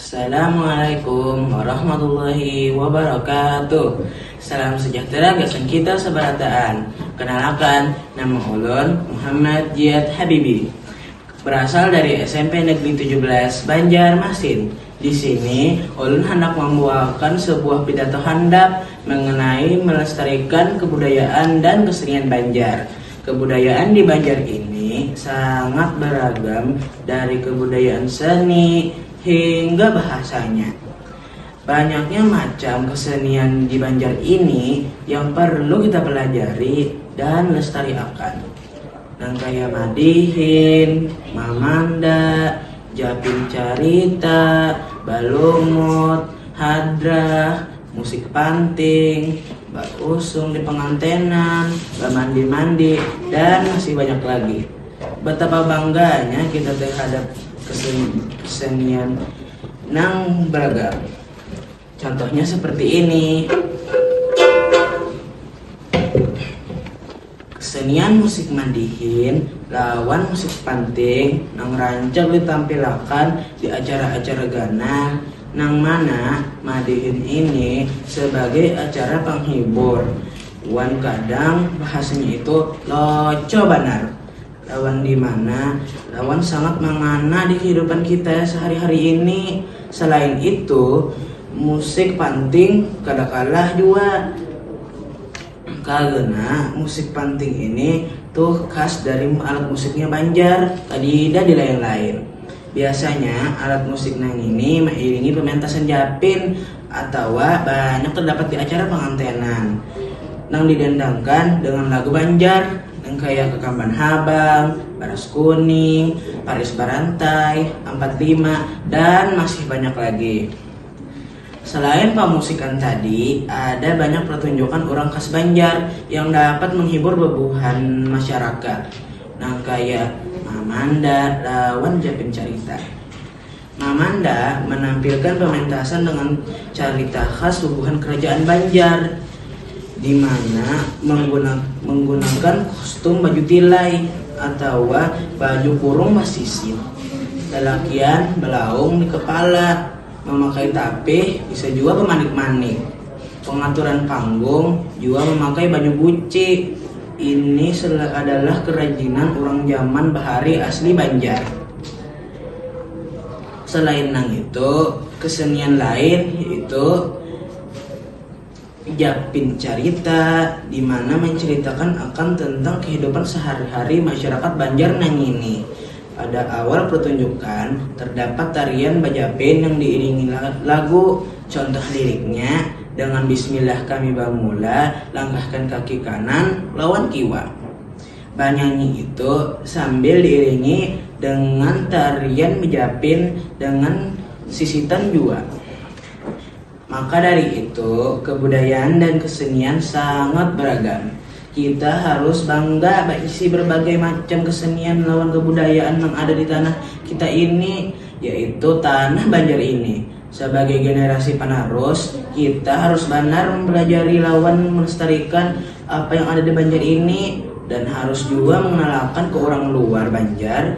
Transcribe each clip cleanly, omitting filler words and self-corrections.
Assalamualaikum warahmatullahi wabarakatuh. Salam sejahtera gasan kita sebarataan. Kenalkan, nama ulun Muhammad Jiyad Habibi. Berasal dari SMP Negeri 17 Banjarmasin. Di sini ulun hendak membawakan sebuah pidato handap mengenai melestarikan kebudayaan dan kesenian Banjar. Kebudayaan di Banjar ini sangat beragam, dari kebudayaan seni hingga bahasanya. Banyaknya macam kesenian di Banjar ini yang perlu kita pelajari dan lestarikan. Kayak Madihin, Mamanda, Japin Carita, Balumut, Hadrah, musik panting, usung di pengantenan, mandi-mandi, dan masih banyak lagi. Betapa bangganya kita terhadap kesenian nang beragam. Contohnya seperti ini. Kesenian musik Madihin lawan musik panting nang rancak ditampilkan di acara-acara ganang, nang mana Madihin ini sebagai acara penghibur. Wan kadang bahasanya itu loco banar. Lawan di mana lawan sangat mengena di kehidupan kita sehari-hari ini. Selain itu, musik panting kada kalah juga. Karena musik panting ini tuh khas dari alat musiknya Banjar, tidak di lain-lain. Biasanya alat musik nang ini mengiringi pementasan Japin atau banyak terdapat di acara pengantenan nang didendangkan dengan lagu Banjar yang kayak Kekamban Habang, Baras Kuning, Paris Barantai, 45, dan masih banyak lagi. Selain pemusikan tadi, ada banyak pertunjukan orang khas Banjar yang dapat menghibur bebuhan masyarakat. Kayak Mamanda lawan Japin Carita. Mamanda menampilkan pementasan dengan carita khas bebuhan kerajaan Banjar, di mana menggunakan kostum baju tilai atau baju kurung basisir, lelakian belaung di kepala, memakai tapih, bisa juga pemanik-manik. Pengaturan panggung juga memakai baju buci. Ini adalah kerajinan orang zaman bahari asli Banjar. Selain itu, kesenian lain yaitu Japin Carita, di mana menceritakan akan tentang kehidupan sehari-hari masyarakat Banjar nang ini. Pada awal pertunjukan terdapat tarian Bajapin yang diiringi lagu. Contoh liriknya, dengan bismillah kami bamula, langkahkan kaki kanan lawan kiwa. Bernyanyi itu sambil diiringi dengan tarian Bajapin dengan sisitan juga. Maka dari itu, kebudayaan dan kesenian sangat beragam. Kita harus bangga berisi berbagai macam kesenian lawan kebudayaan yang ada di tanah kita ini, yaitu tanah Banjar ini. Sebagai generasi penerus, kita harus benar mempelajari lawan melestarikan apa yang ada di Banjar ini, dan harus juga mengenalkan ke orang luar Banjar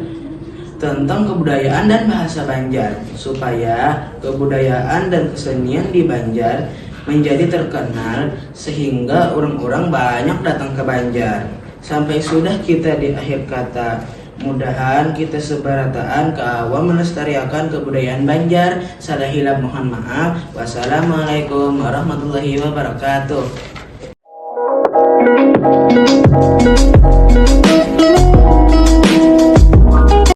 tentang kebudayaan dan bahasa Banjar, supaya kebudayaan dan kesenian di Banjar menjadi terkenal sehingga orang-orang banyak datang ke Banjar. Sampai sudah kita di akhir kata. Mudahan kita sebarataan ke awam melestarikan kebudayaan Banjar. Salah hilap mohon maaf. Wassalamualaikum warahmatullahi wabarakatuh.